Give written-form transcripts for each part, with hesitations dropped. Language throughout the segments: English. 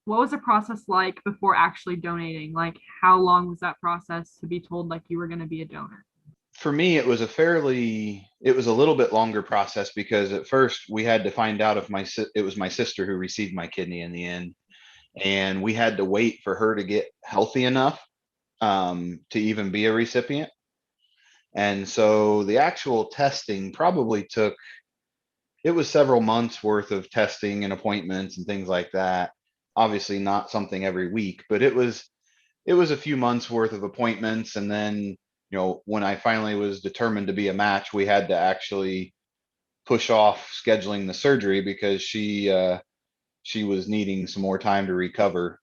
what was the process like before actually donating? Like, how long was that process to be told like you were going to be a donor? For me, it was a little bit longer process because at first we had to find out if it was my sister who received my kidney in the end, and we had to wait for her to get healthy enough to even be a recipient. And so the actual testing probably took, it was several months worth of testing and appointments and things like that. Obviously not something every week, but it was a few months worth of appointments. And then, when I finally was determined to be a match, we had to actually push off scheduling the surgery because she was needing some more time to recover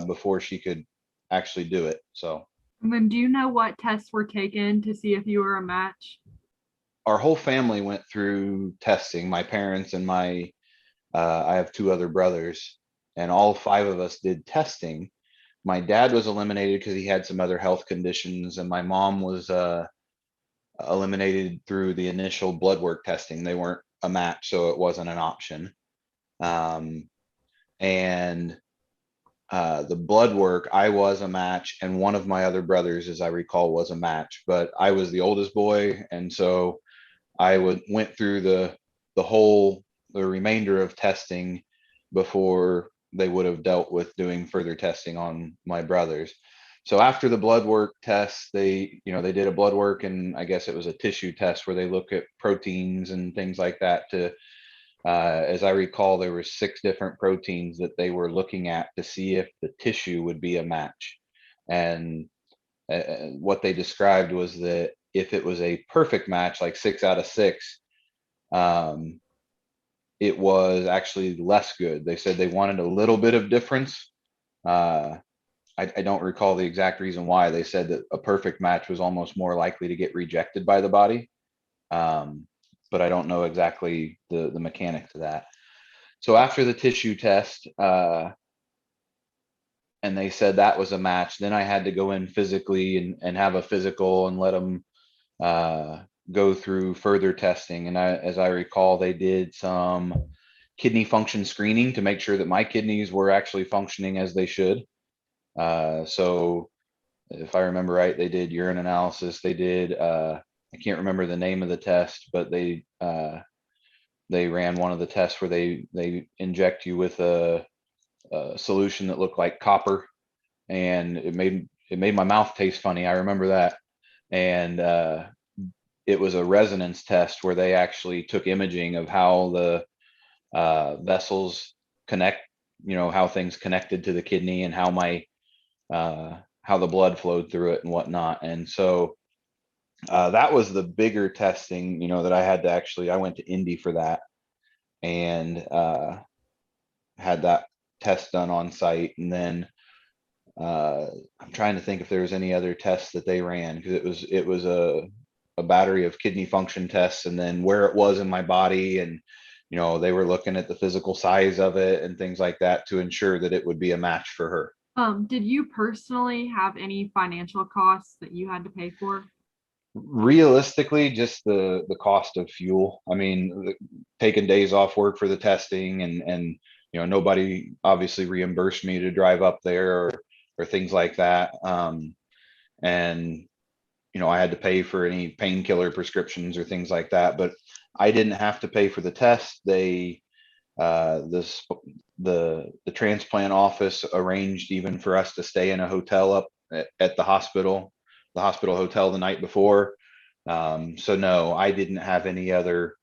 before she could actually do it. So And then, do you know what tests were taken to see if you were a match? our whole family went through testing. My parents and I have two other brothers, and all five of us did testing. My dad was eliminated because he had some other health conditions, and my mom was eliminated through the initial blood work testing. They weren't a match, so it wasn't an option. Um, and the blood work, I was a match, and one of my other brothers, as I recall, was a match. But I was the oldest boy, and so went through the remainder of testing before they would have dealt with doing further testing on my brothers. So after the blood work tests, they did a blood work, and I guess it was a tissue test where they look at proteins and things like that to, as I recall, there were six different proteins that they were looking at to see if the tissue would be a match. And what they described was that if it was a perfect match, like 6 out of 6, um, it was actually less good. They said they wanted a little bit of difference. Uh, I don't recall the exact reason why. They said that a perfect match was almost more likely to get rejected by the body. Um, but I don't know exactly the mechanics of that. So after the tissue test, and they said that was a match, then I had to go in physically and have a physical and let them uh, go through further testing. And as I recall, they did some kidney function screening to make sure that my kidneys were actually functioning as they should. So if I remember right, they did urine analysis. They did, I can't remember the name of the test, but they ran one of the tests where they inject you with a solution that looked like copper, and it made my mouth taste funny. I remember that. And it was a resonance test where they actually took imaging of how the vessels connect, how things connected to the kidney and how the blood flowed through it and whatnot. And so that was the bigger testing, that I had to actually, I went to Indy for that, and had that test done on site. And then uh, I'm trying to think if there was any other tests that they ran, because it was a battery of kidney function tests, and then where it was in my body, and they were looking at the physical size of it and things like that to ensure that it would be a match for her. Did you personally have any financial costs that you had to pay for? Realistically, just the cost of fuel. I mean, taking days off work for the testing, and nobody obviously reimbursed me to drive up there or things like that. And I had to pay for any painkiller prescriptions or things like that, but I didn't have to pay for the test. This the transplant office arranged even for us to stay in a hotel up at the hospital hotel the night before. So no, I didn't have any other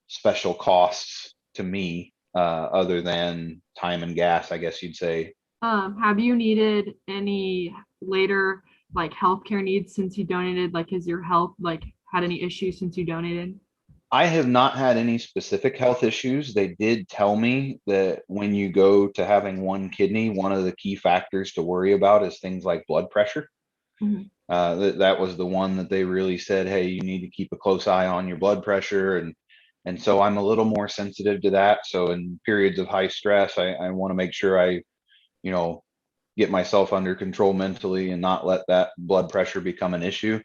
special costs to me, other than time and gas, I guess you'd say. Have you needed any later like healthcare needs since you donated? Like, has your health like had any issues since you donated? I have not had any specific health issues. They did tell me that when you go to having one kidney, one of the key factors to worry about is things like blood pressure. Mhm. That was the one that they really said, hey, you need to keep a close eye on your blood pressure. And so I'm a little more sensitive to that. So in periods of high stress, I want to make sure I, you know, get myself under control mentally and not let that blood pressure become an issue.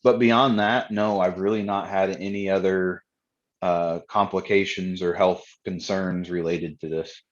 But beyond that, no, I've really not had any other complications or health concerns related to this.